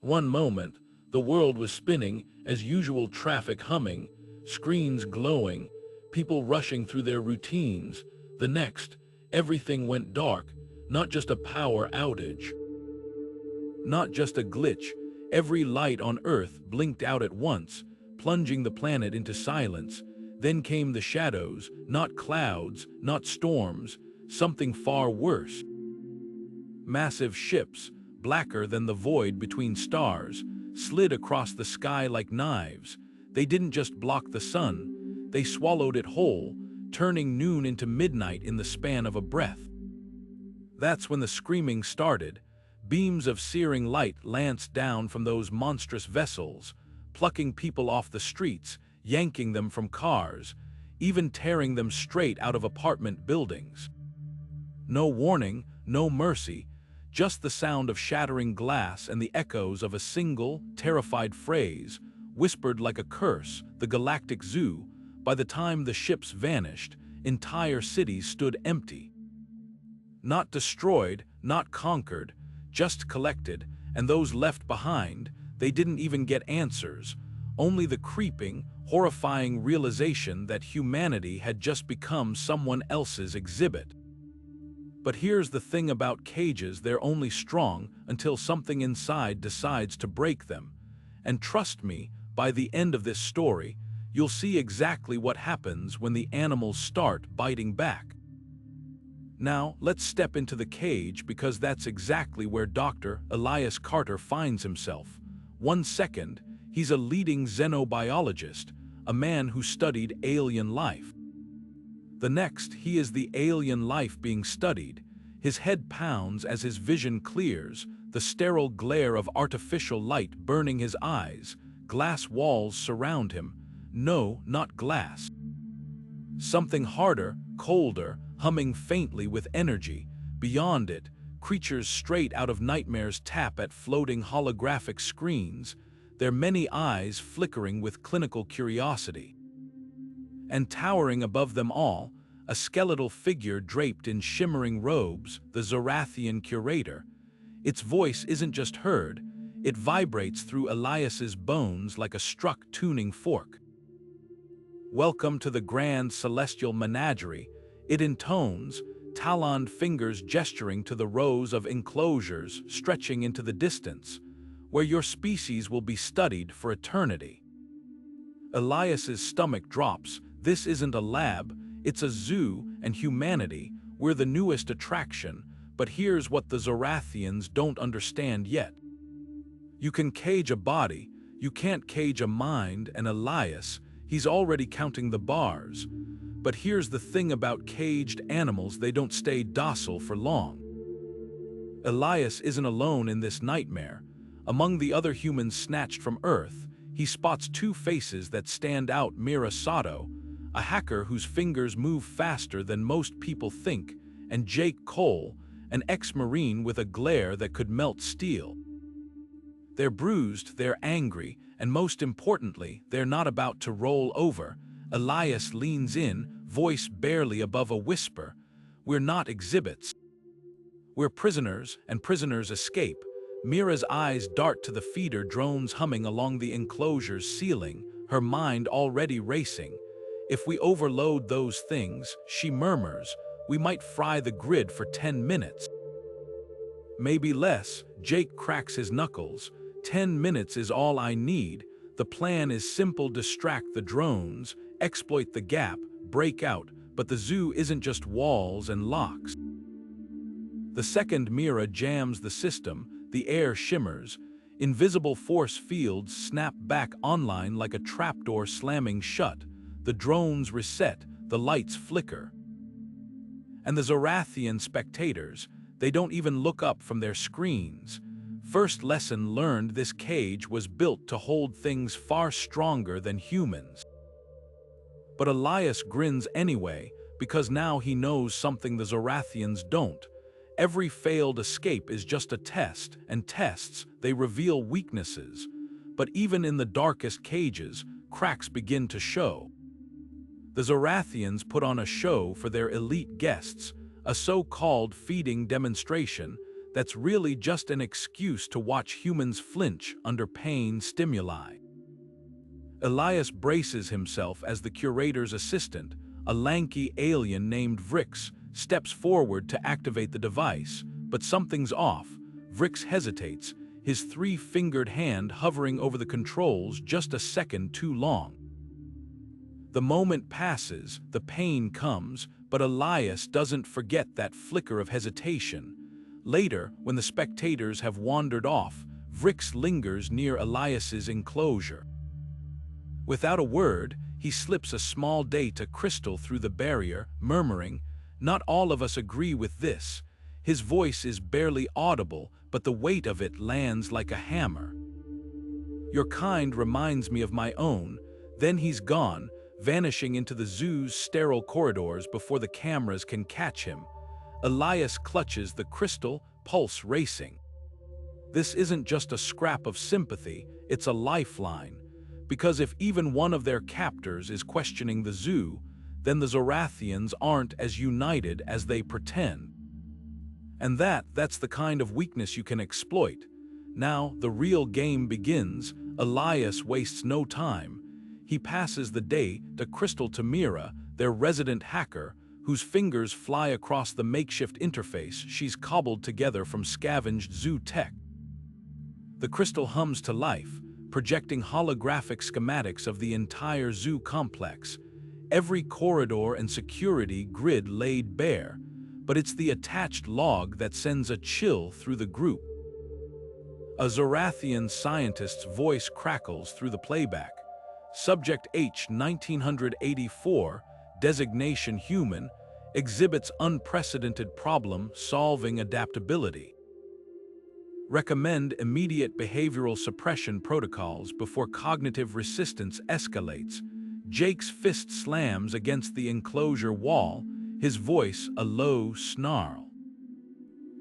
One moment, the world was spinning, as usual, traffic humming, screens glowing, people rushing through their routines. The next, everything went dark, not just a power outage, not just a glitch. Every light on Earth blinked out at once, plunging the planet into silence. Then came the shadows, not clouds, not storms, something far worse. Massive ships, blacker than the void between stars, slid across the sky like knives. They didn't just block the sun, they swallowed it whole, turning noon into midnight in the span of a breath. That's when the screaming started. Beams of searing light lanced down from those monstrous vessels, plucking people off the streets, yanking them from cars, even tearing them straight out of apartment buildings. No warning, no mercy, just the sound of shattering glass and the echoes of a single, terrified phrase, whispered like a curse: the Galactic Zoo. By the time the ships vanished, entire cities stood empty. Not destroyed, not conquered, just collected, and those left behind, they didn't even get answers, only the creeping, horrifying realization that humanity had just become someone else's exhibit. But here's the thing about cages: they're only strong until something inside decides to break them. And trust me, by the end of this story, you'll see exactly what happens when the animals start biting back. Now, let's step into the cage, because that's exactly where Dr. Elias Carter finds himself. 1 second, he's a leading xenobiologist, a man who studied alien life. The next, he is the alien life being studied. His head pounds as his vision clears, the sterile glare of artificial light burning his eyes. Glass walls surround him. No, not glass. Something harder, colder, humming faintly with energy. Beyond it, creatures straight out of nightmares tap at floating holographic screens, their many eyes flickering with clinical curiosity. And towering above them all, a skeletal figure draped in shimmering robes, the Zorathian curator. Its voice isn't just heard, it vibrates through Elias's bones like a struck tuning fork. "Welcome to the grand celestial menagerie," it intones, taloned fingers gesturing to the rows of enclosures stretching into the distance, where your species will be studied for eternity. Elias's stomach drops. This isn't a lab, it's a zoo, and humanity, we're the newest attraction. But here's what the Zorathians don't understand yet. You can cage a body, you can't cage a mind, and Elias, he's already counting the bars. But here's the thing about caged animals: they don't stay docile for long. Elias isn't alone in this nightmare. Among the other humans snatched from Earth, he spots two faces that stand out: Mira Sato, a hacker whose fingers move faster than most people think, and Jake Cole, an ex-Marine with a glare that could melt steel. They're bruised, they're angry, and most importantly, they're not about to roll over. Elias leans in, voice barely above a whisper. "We're not exhibits. We're prisoners, and prisoners escape." Mira's eyes dart to the feeder drones humming along the enclosure's ceiling, her mind already racing. "If we overload those things," she murmurs, "we might fry the grid for 10 minutes. Maybe less." Jake cracks his knuckles. 10 minutes is all I need. The plan is simple: distract the drones, exploit the gap, break out. But the zoo isn't just walls and locks. The second Mira jams the system, the air shimmers. Invisible force fields snap back online like a trapdoor slamming shut. The drones reset, the lights flicker. And the Zorathian spectators, they don't even look up from their screens. First lesson learned: this cage was built to hold things far stronger than humans. But Elias grins anyway, because now he knows something the Zorathians don't. Every failed escape is just a test, and tests, they reveal weaknesses. But even in the darkest cages, cracks begin to show. The Zorathians put on a show for their elite guests, a so-called feeding demonstration. that's really just an excuse to watch humans flinch under pain stimuli. Elias braces himself as the curator's assistant, a lanky alien named Vrix, steps forward to activate the device, but something's off. Vrix hesitates, his three-fingered hand hovering over the controls just a second too long. The moment passes, the pain comes, but Elias doesn't forget that flicker of hesitation. Later, when the spectators have wandered off, Vrix lingers near Elias's enclosure. Without a word, he slips a small data crystal through the barrier, murmuring, "Not all of us agree with this." His voice is barely audible, but the weight of it lands like a hammer. "Your kind reminds me of my own." Then he's gone, vanishing into the zoo's sterile corridors before the cameras can catch him. Elias clutches the crystal, pulse racing. This isn't just a scrap of sympathy, it's a lifeline. Because if even one of their captors is questioning the zoo, then the Zorathians aren't as united as they pretend. And that's the kind of weakness you can exploit. Now, the real game begins. Elias wastes no time. He passes the data crystal to Mira, their resident hacker, whose fingers fly across the makeshift interface she's cobbled together from scavenged zoo tech. The crystal hums to life, projecting holographic schematics of the entire zoo complex, every corridor and security grid laid bare, but it's the attached log that sends a chill through the group. A Zorathian scientist's voice crackles through the playback. Subject H 1984, designation human, exhibits unprecedented problem-solving adaptability. Recommend immediate behavioral suppression protocols before cognitive resistance escalates. Jake's fist slams against the enclosure wall, his voice a low snarl.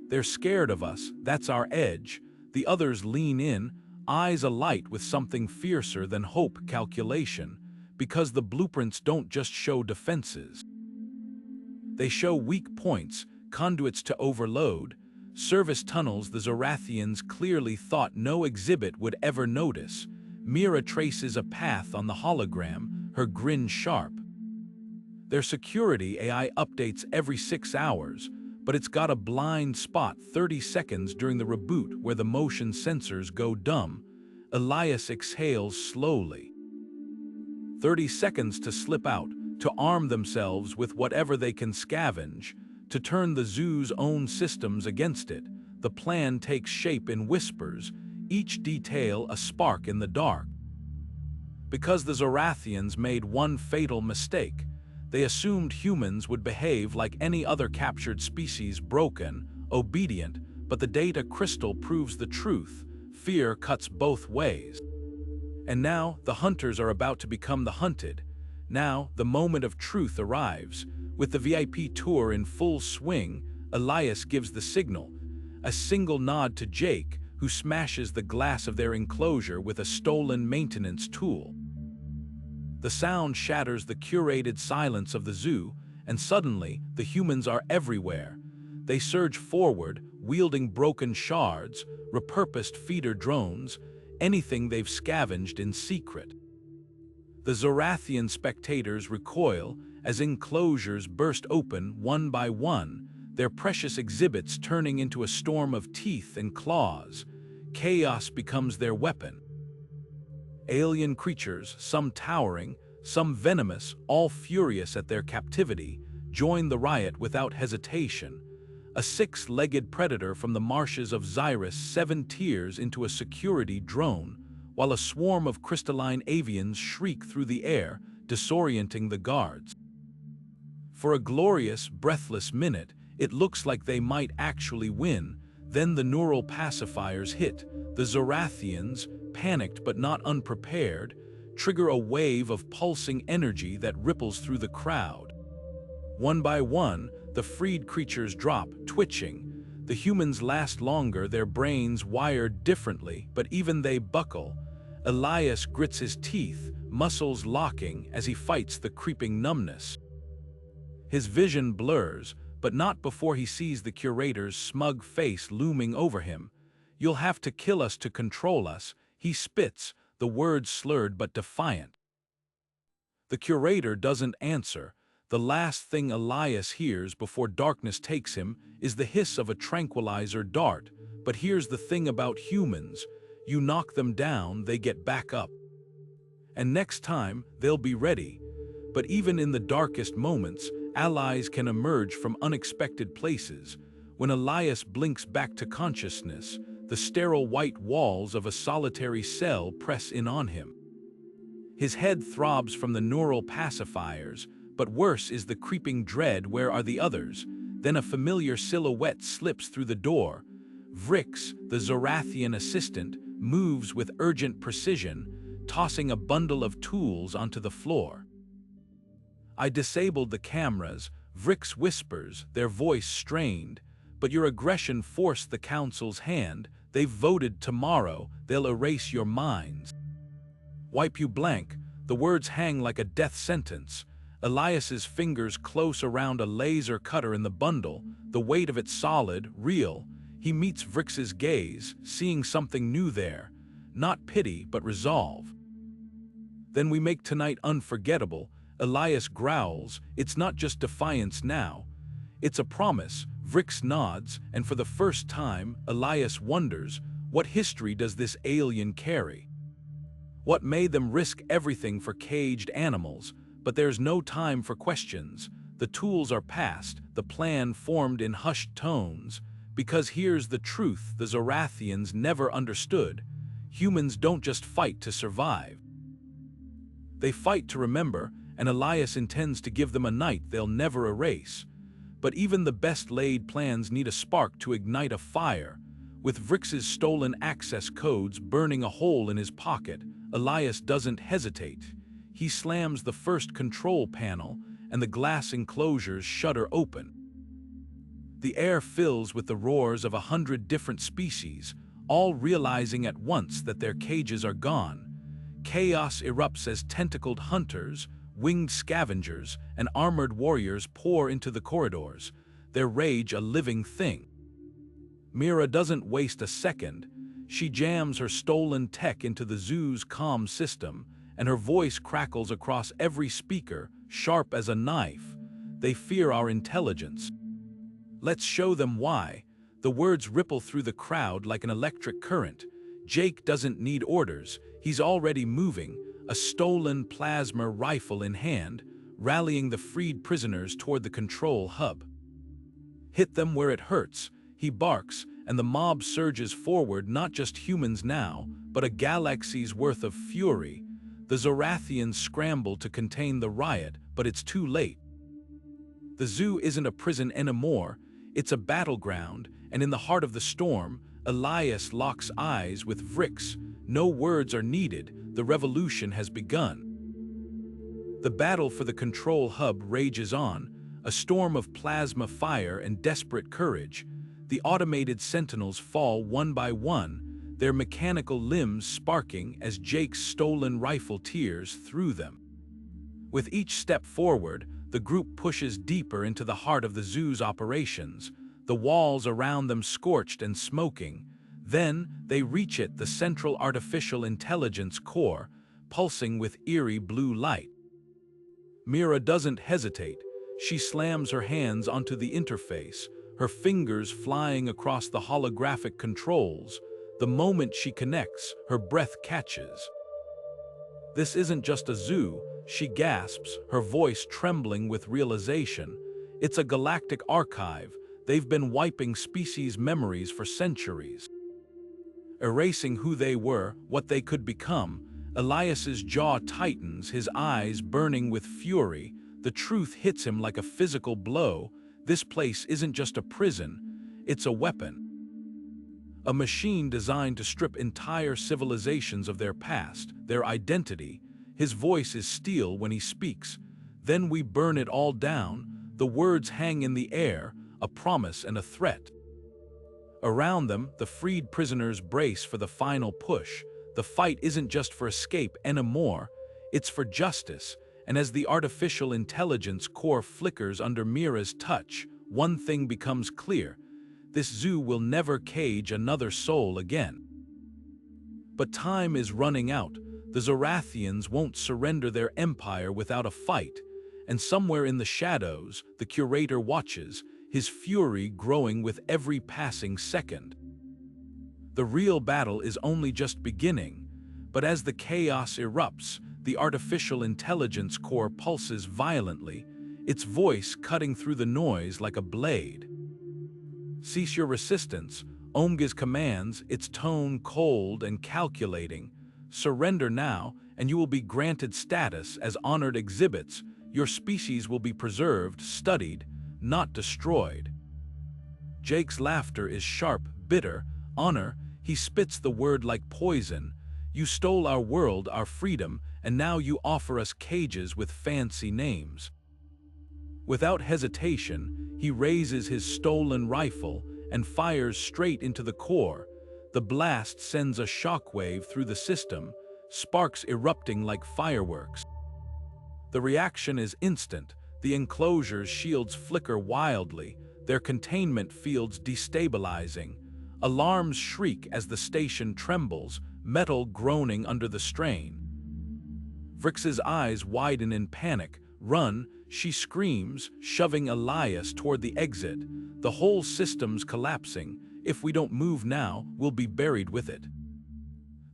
"They're scared of us, that's our edge." The others lean in, eyes alight with something fiercer than hope calculation, because the blueprints don't just show defenses. They show weak points, conduits to overload, service tunnels the Zorathians clearly thought no exhibit would ever notice. Mira traces a path on the hologram, her grin sharp. Their security AI updates every 6 hours, but it's got a blind spot 30 seconds during the reboot where the motion sensors go dumb. Elias exhales slowly. 30 seconds to slip out, to arm themselves with whatever they can scavenge, to turn the zoo's own systems against it. The plan takes shape in whispers, each detail a spark in the dark. Because the Zorathians made one fatal mistake. They assumed humans would behave like any other captured species, broken, obedient, but the data crystal proves the truth. Fear cuts both ways. And now, the hunters are about to become the hunted. Now, the moment of truth arrives. With the VIP tour in full swing, Elias gives the signal. A single nod to Jake, who smashes the glass of their enclosure with a stolen maintenance tool. The sound shatters the curated silence of the zoo, and suddenly, the humans are everywhere. They surge forward, wielding broken shards, repurposed feeder drones, anything they've scavenged in secret. The Zorathian spectators recoil as enclosures burst open one by one, their precious exhibits turning into a storm of teeth and claws. Chaos becomes their weapon. Alien creatures, some towering, some venomous, all furious at their captivity, join the riot without hesitation. A 6-legged predator from the marshes of Xyrus 7 tears into a security drone, while a swarm of crystalline avians shriek through the air, disorienting the guards. For a glorious, breathless minute, it looks like they might actually win. Then the neural pacifiers hit. The Zorathians, panicked but not unprepared, trigger a wave of pulsing energy that ripples through the crowd. One by one, the freed creatures drop, twitching. The humans last longer, their brains wired differently, but even they buckle. Elias grits his teeth, muscles locking as he fights the creeping numbness. His vision blurs, but not before he sees the curator's smug face looming over him. "You'll have to kill us to control us," he spits, the words slurred but defiant. The curator doesn't answer. The last thing Elias hears before darkness takes him is the hiss of a tranquilizer dart. But here's the thing about humans: you knock them down, they get back up. And next time, they'll be ready. But even in the darkest moments, allies can emerge from unexpected places. When Elias blinks back to consciousness, the sterile white walls of a solitary cell press in on him. His head throbs from the neural pacifiers, but worse is the creeping dread. Where are the others? Then a familiar silhouette slips through the door. Vrix, the Zorathian assistant, moves with urgent precision, tossing a bundle of tools onto the floor. "I disabled the cameras," Vrix whispers, their voice strained. "But your aggression forced the council's hand. They've voted tomorrow. They'll erase your minds. Wipe you blank." The words hang like a death sentence. Elias's fingers close around a laser cutter in the bundle, the weight of it solid, real. He meets Vrix's gaze, seeing something new there. Not pity, but resolve. "Then we make tonight unforgettable," Elias growls. "It's not just defiance now. It's a promise." Vrix nods, and for the first time, Elias wonders, what history does this alien carry? What made them risk everything for caged animals? But there's no time for questions. The tools are passed, the plan formed in hushed tones. Because here's the truth the Zorathians never understood: humans don't just fight to survive. They fight to remember, and Elias intends to give them a night they'll never erase. But even the best-laid plans need a spark to ignite a fire. With Vrix's stolen access codes burning a hole in his pocket, Elias doesn't hesitate. He slams the first control panel, and the glass enclosures shudder open. The air fills with the roars of 100 different species, all realizing at once that their cages are gone. Chaos erupts as tentacled hunters, winged scavengers, and armored warriors pour into the corridors, their rage a living thing. Mira doesn't waste a second. She jams her stolen tech into the zoo's comm system, and her voice crackles across every speaker, sharp as a knife. "They fear our intelligence. Let's show them why." The words ripple through the crowd like an electric current. Jake doesn't need orders. He's already moving, a stolen plasma rifle in hand, rallying the freed prisoners toward the control hub. "Hit them where it hurts," he barks, and the mob surges forward, not just humans now, but a galaxy's worth of fury. The Zorathians scramble to contain the riot, but it's too late. The zoo isn't a prison anymore, it's a battleground, and in the heart of the storm, Elias locks eyes with Vrix. No words are needed, the revolution has begun. The battle for the control hub rages on, a storm of plasma fire and desperate courage. The automated sentinels fall one by one, their mechanical limbs sparking as Jake's stolen rifle tears through them. With each step forward, the group pushes deeper into the heart of the zoo's operations, the walls around them scorched and smoking. Then they reach it, the central artificial intelligence core, pulsing with eerie blue light. Mira doesn't hesitate. She slams her hands onto the interface, her fingers flying across the holographic controls. The moment she connects, her breath catches. "This isn't just a zoo," she gasps, her voice trembling with realization. "It's a galactic archive. They've been wiping species' memories for centuries. Erasing who they were, what they could become." Elias's jaw tightens, his eyes burning with fury. The truth hits him like a physical blow. This place isn't just a prison, it's a weapon. A machine designed to strip entire civilizations of their past, their identity. His voice is steel when he speaks. "Then we burn it all down." The words hang in the air, a promise and a threat. Around them, the freed prisoners brace for the final push. The fight isn't just for escape anymore, it's for justice. And as the artificial intelligence core flickers under Mira's touch, one thing becomes clear: this zoo will never cage another soul again. But time is running out. The Zorathians won't surrender their empire without a fight, and somewhere in the shadows, the curator watches, his fury growing with every passing second. The real battle is only just beginning, but as the chaos erupts, the artificial intelligence core pulses violently, its voice cutting through the noise like a blade. "Cease your resistance," Omegis commands, its tone cold and calculating. "Surrender now, and you will be granted status as honored exhibits. Your species will be preserved, studied, not destroyed." Jake's laughter is sharp, bitter. "Honor," he spits the word like poison. "You stole our world, our freedom, and now you offer us cages with fancy names." Without hesitation, he raises his stolen rifle and fires straight into the core. The blast sends a shockwave through the system, sparks erupting like fireworks. The reaction is instant. The enclosures' shields flicker wildly, their containment fields destabilizing. Alarms shriek as the station trembles, metal groaning under the strain. Vrix's eyes widen in panic. "Run," she screams, shoving Elias toward the exit. "The whole system's collapsing. If we don't move now, we'll be buried with it."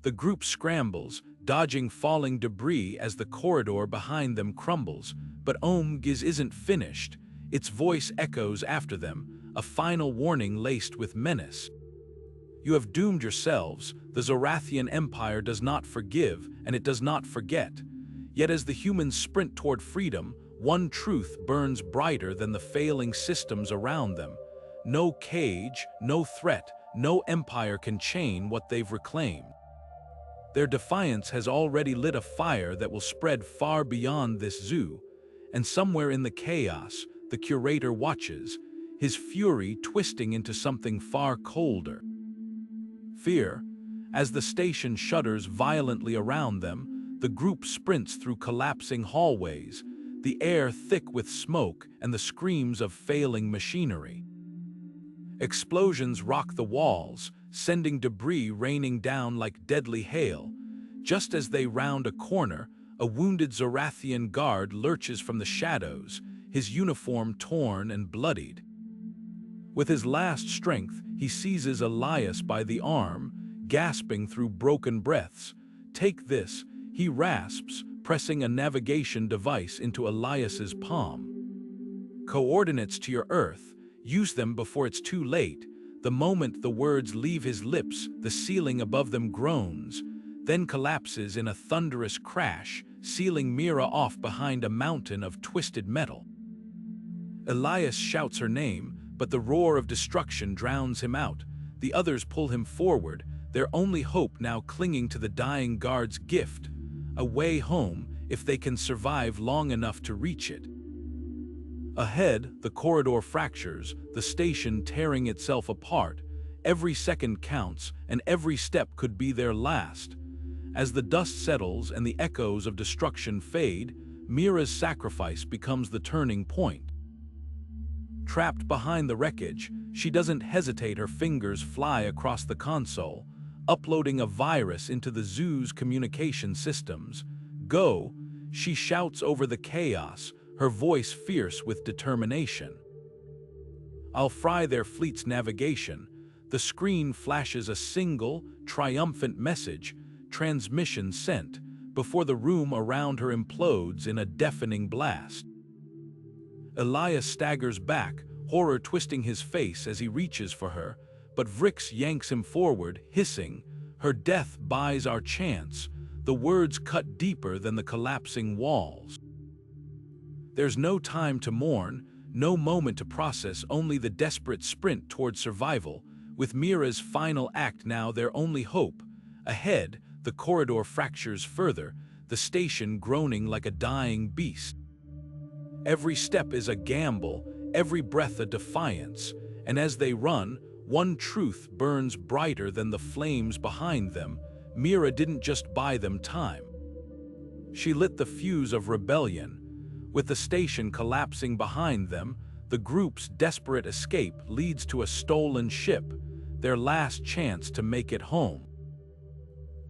The group scrambles, dodging falling debris as the corridor behind them crumbles. But Omegis isn't finished. Its voice echoes after them, a final warning laced with menace. "You have doomed yourselves. The Zorathian Empire does not forgive, and it does not forget." Yet as the humans sprint toward freedom, one truth burns brighter than the failing systems around them. No cage, no threat, no empire can chain what they've reclaimed. Their defiance has already lit a fire that will spread far beyond this zoo, and somewhere in the chaos, the curator watches, his fury twisting into something far colder. Fear. As the station shudders violently around them, the group sprints through collapsing hallways, the air thick with smoke and the screams of failing machinery. Explosions rock the walls, sending debris raining down like deadly hail. Just as they round a corner, a wounded Zorathian guard lurches from the shadows, his uniform torn and bloodied. With his last strength, he seizes Elias by the arm, gasping through broken breaths. "Take this," he rasps, pressing a navigation device into Elias's palm. "Coordinates to your Earth. Use them before it's too late." The moment the words leave his lips, the ceiling above them groans, then collapses in a thunderous crash, sealing Mira off behind a mountain of twisted metal. Elias shouts her name, but the roar of destruction drowns him out. The others pull him forward, their only hope now clinging to the dying guard's gift, a way home if they can survive long enough to reach it. Ahead, the corridor fractures, the station tearing itself apart. Every second counts, and every step could be their last. As the dust settles and the echoes of destruction fade, Mira's sacrifice becomes the turning point. Trapped behind the wreckage, she doesn't hesitate. Her fingers fly across the console, uploading a virus into the zoo's communication systems. "Go," she shouts over the chaos, her voice fierce with determination. "I'll fry their fleet's navigation." The screen flashes a single, triumphant message, "Transmission sent," before the room around her implodes in a deafening blast. Elias staggers back, horror twisting his face as he reaches for her, but Vrix yanks him forward, hissing, "Her death buys our chance." The words cut deeper than the collapsing walls. There's no time to mourn, no moment to process, only the desperate sprint toward survival, with Mira's final act now their only hope. Ahead, the corridor fractures further, the station groaning like a dying beast. Every step is a gamble, every breath a defiance, and as they run, one truth burns brighter than the flames behind them: Mira didn't just buy them time. She lit the fuse of rebellion. With the station collapsing behind them, The group's desperate escape leads to a stolen ship, their last chance to make it home.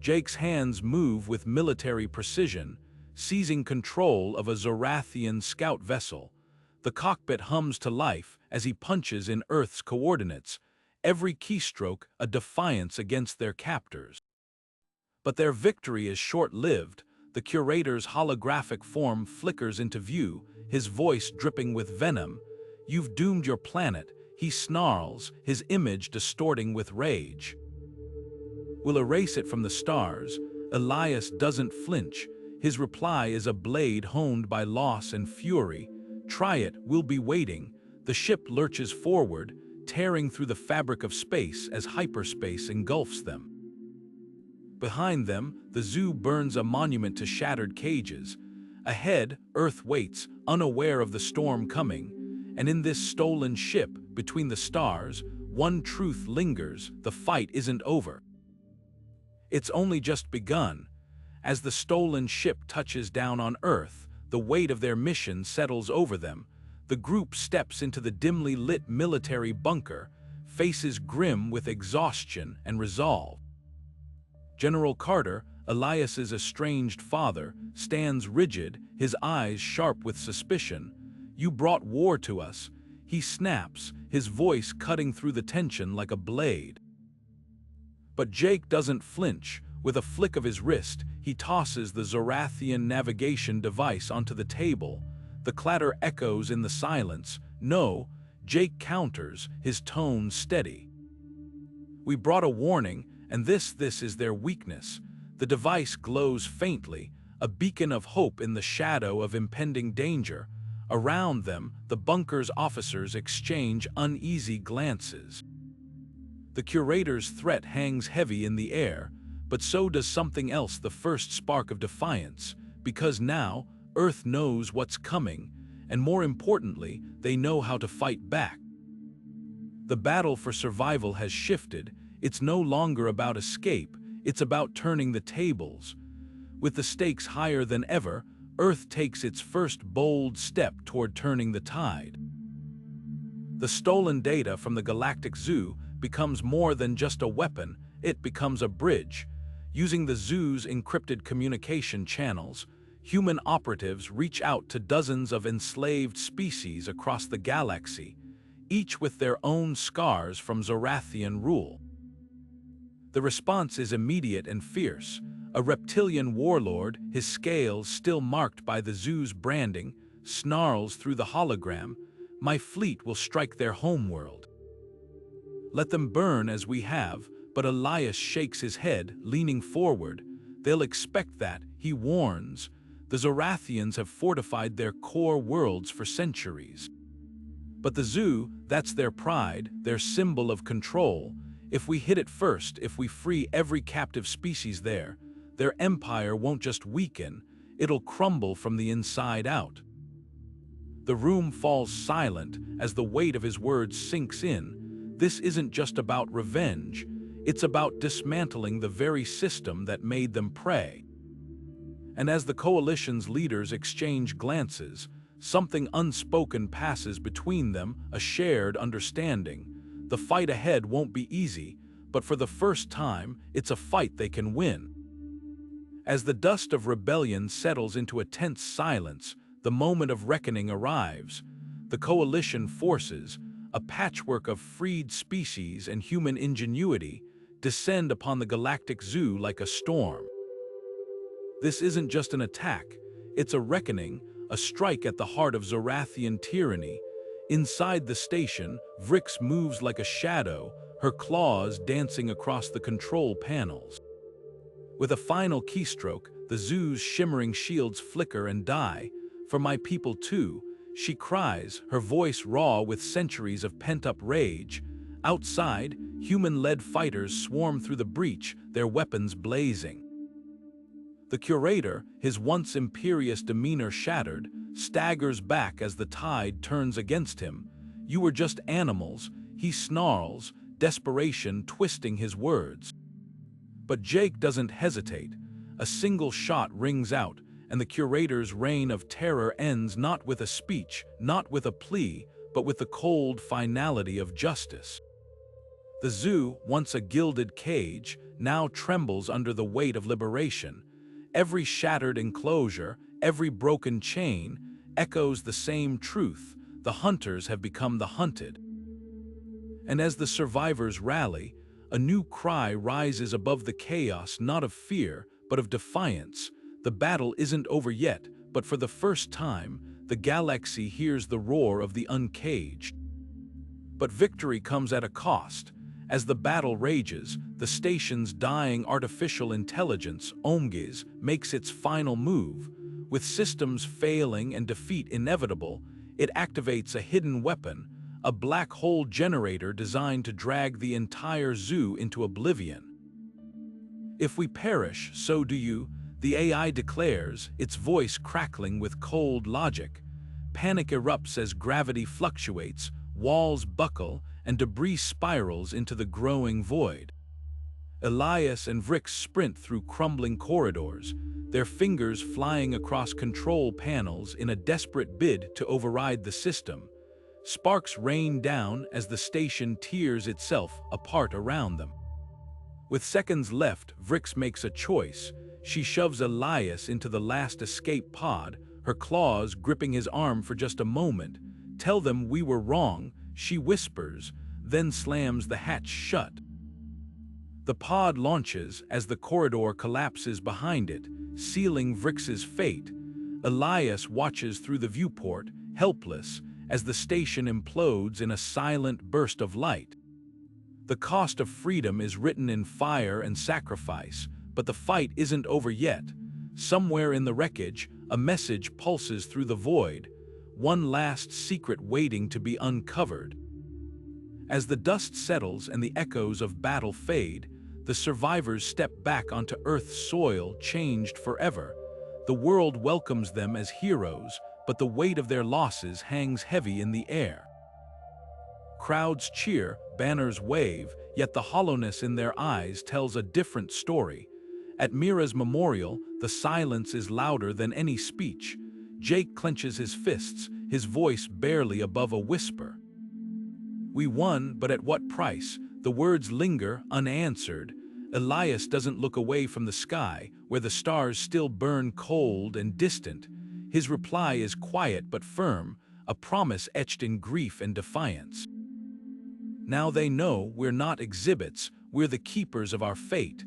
Jake's hands move with military precision, seizing control of a Zorathian scout vessel. The cockpit hums to life as he punches in Earth's coordinates, every keystroke a defiance against their captors. But their victory is short-lived. The curator's holographic form flickers into view, his voice dripping with venom. "You've doomed your planet," he snarls, his image distorting with rage. "We'll erase it from the stars." Elias doesn't flinch. His reply is a blade honed by loss and fury. "Try it, we'll be waiting." The ship lurches forward, tearing through the fabric of space as hyperspace engulfs them. Behind them, the zoo burns a monument to shattered cages. Ahead, Earth waits, unaware of the storm coming. And in this stolen ship, between the stars, one truth lingers: the fight isn't over. It's only just begun. As the stolen ship touches down on Earth, the weight of their mission settles over them. The group steps into the dimly lit military bunker, faces grim with exhaustion and resolve. General Carter, Elias's estranged father, stands rigid, his eyes sharp with suspicion. "You brought war to us," he snaps, his voice cutting through the tension like a blade. But Jake doesn't flinch. With a flick of his wrist, he tosses the Zorathian navigation device onto the table. The clatter echoes in the silence. "No," Jake counters, his tone steady. "We brought a warning, and this is their weakness." The device glows faintly, a beacon of hope in the shadow of impending danger. Around them, the bunker's officers exchange uneasy glances. The curator's threat hangs heavy in the air, but so does something else, the first spark of defiance, because now, Earth knows what's coming, and more importantly, they know how to fight back. The battle for survival has shifted. It's no longer about escape, it's about turning the tables. With the stakes higher than ever, Earth takes its first bold step toward turning the tide. The stolen data from the Galactic Zoo becomes more than just a weapon, it becomes a bridge. Using the zoo's encrypted communication channels, human operatives reach out to dozens of enslaved species across the galaxy, each with their own scars from Zorathian rule. The response is immediate and fierce. A reptilian warlord, his scales still marked by the zoo's branding, snarls through the hologram, "My fleet will strike their homeworld." "Let them burn as we have," but Elias shakes his head, leaning forward. "They'll expect that," he warns. The Zorathians have fortified their core worlds for centuries. But the zoo, that's their pride, their symbol of control. If we hit it first, if we free every captive species there, their empire won't just weaken, it'll crumble from the inside out. The room falls silent as the weight of his words sinks in. This isn't just about revenge, it's about dismantling the very system that made them prey. And as the coalition's leaders exchange glances, something unspoken passes between them, a shared understanding. The fight ahead won't be easy, but for the first time, it's a fight they can win. As the dust of rebellion settles into a tense silence, the moment of reckoning arrives. The coalition forces, a patchwork of freed species and human ingenuity, descend upon the Galactic Zoo like a storm. This isn't just an attack, it's a reckoning, a strike at the heart of Zorathian tyranny. Inside the station, Vrix moves like a shadow, her claws dancing across the control panels. With a final keystroke, the zoo's shimmering shields flicker and die. "For my people too," she cries, her voice raw with centuries of pent-up rage. Outside, human-led fighters swarm through the breach, their weapons blazing. The curator, his once imperious demeanor shattered, staggers back as the tide turns against him. "You were just animals," he snarls, desperation twisting his words. But Jake doesn't hesitate. A single shot rings out, and the curator's reign of terror ends not with a speech, not with a plea, but with the cold finality of justice. The zoo, once a gilded cage, now trembles under the weight of liberation. Every shattered enclosure, every broken chain, echoes the same truth: the hunters have become the hunted. And as the survivors rally, a new cry rises above the chaos, not of fear, but of defiance. The battle isn't over yet, but for the first time, the galaxy hears the roar of the uncaged. But victory comes at a cost. As the battle rages, the station's dying artificial intelligence, Omegis, makes its final move. With systems failing and defeat inevitable, it activates a hidden weapon, a black hole generator designed to drag the entire zoo into oblivion. "If we perish, so do you," the AI declares, its voice crackling with cold logic. Panic erupts as gravity fluctuates, walls buckle, and debris spirals into the growing void. Elias and Vrix sprint through crumbling corridors, their fingers flying across control panels in a desperate bid to override the system. Sparks rain down as the station tears itself apart around them. With seconds left, Vrix makes a choice. She shoves Elias into the last escape pod, her claws gripping his arm for just a moment. "Tell them we were wrong," she whispers, then slams the hatch shut. The pod launches as the corridor collapses behind it, sealing Vrix's fate. Elias watches through the viewport, helpless, as the station implodes in a silent burst of light. The cost of freedom is written in fire and sacrifice, but the fight isn't over yet. Somewhere in the wreckage, a message pulses through the void, one last secret waiting to be uncovered. As the dust settles and the echoes of battle fade, the survivors step back onto Earth's soil, changed forever. The world welcomes them as heroes, but the weight of their losses hangs heavy in the air. Crowds cheer, banners wave, yet the hollowness in their eyes tells a different story. At Mira's memorial, the silence is louder than any speech. Jake clenches his fists, his voice barely above a whisper. "We won, but at what price?" The words linger, unanswered. Elias doesn't look away from the sky, where the stars still burn cold and distant. His reply is quiet but firm, a promise etched in grief and defiance. "Now they know we're not exhibits, we're the keepers of our fate."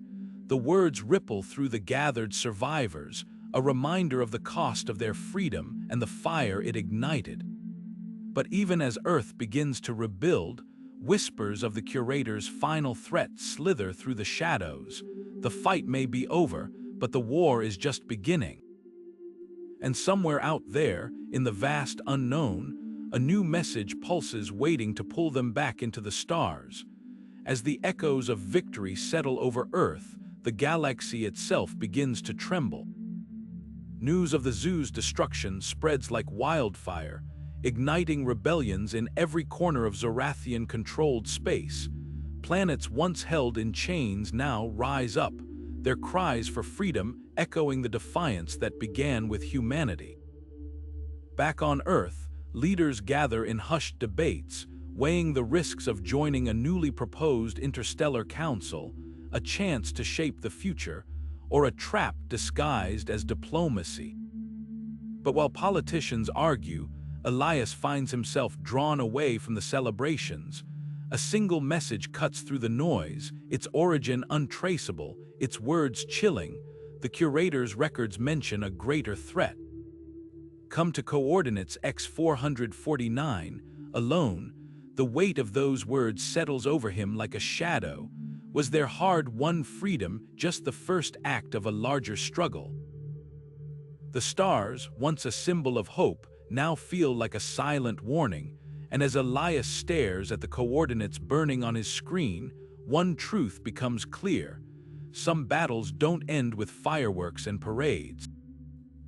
The words ripple through the gathered survivors, a reminder of the cost of their freedom and the fire it ignited. But even as Earth begins to rebuild, whispers of the curator's final threat slither through the shadows. The fight may be over, but the war is just beginning. And somewhere out there, in the vast unknown, a new message pulses, waiting to pull them back into the stars. As the echoes of victory settle over Earth, the galaxy itself begins to tremble. News of the zoo's destruction spreads like wildfire, igniting rebellions in every corner of Zorathian-controlled space. Planets once held in chains now rise up, their cries for freedom echoing the defiance that began with humanity. Back on Earth, leaders gather in hushed debates, weighing the risks of joining a newly proposed interstellar council, a chance to shape the future, or a trap disguised as diplomacy. But while politicians argue, Elias finds himself drawn away from the celebrations. A single message cuts through the noise, its origin untraceable, its words chilling. The curator's records mention a greater threat. "Come to coordinates X449, alone." The weight of those words settles over him like a shadow. Was their hard-won freedom just the first act of a larger struggle? The stars, once a symbol of hope, now feel like a silent warning, and as Elias stares at the coordinates burning on his screen, one truth becomes clear. Some battles don't end with fireworks and parades.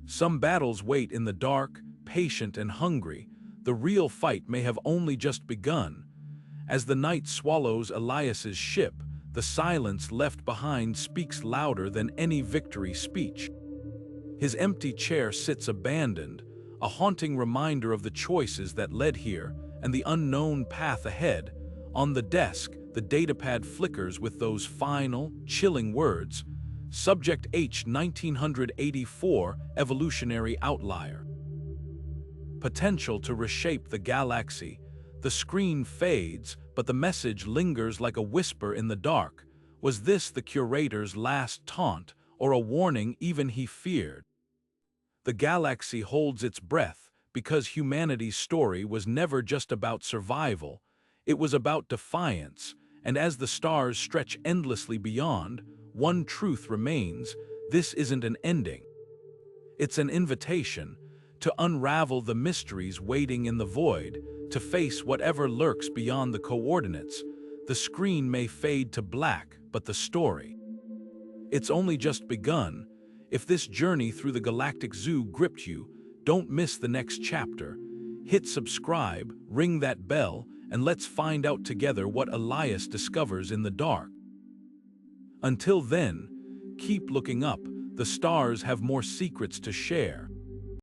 Some battles wait in the dark, patient and hungry. The real fight may have only just begun. As the night swallows Elias's ship, the silence left behind speaks louder than any victory speech. His empty chair sits abandoned, a haunting reminder of the choices that led here, and the unknown path ahead, on the desk, the datapad flickers with those final, chilling words, Subject H 1984 Evolutionary Outlier. Potential to reshape the galaxy. The screen fades, but the message lingers like a whisper in the dark. Was this the curator's last taunt, or a warning even he feared? The galaxy holds its breath because humanity's story was never just about survival. It was about defiance, and as the stars stretch endlessly beyond, one truth remains: this isn't an ending. It's an invitation to unravel the mysteries waiting in the void, to face whatever lurks beyond the coordinates. The screen may fade to black, but the story, it's only just begun. If this journey through the Galactic Zoo gripped you, don't miss the next chapter. Hit subscribe, ring that bell, and let's find out together what Elias discovers in the dark. Until then, keep looking up. The stars have more secrets to share.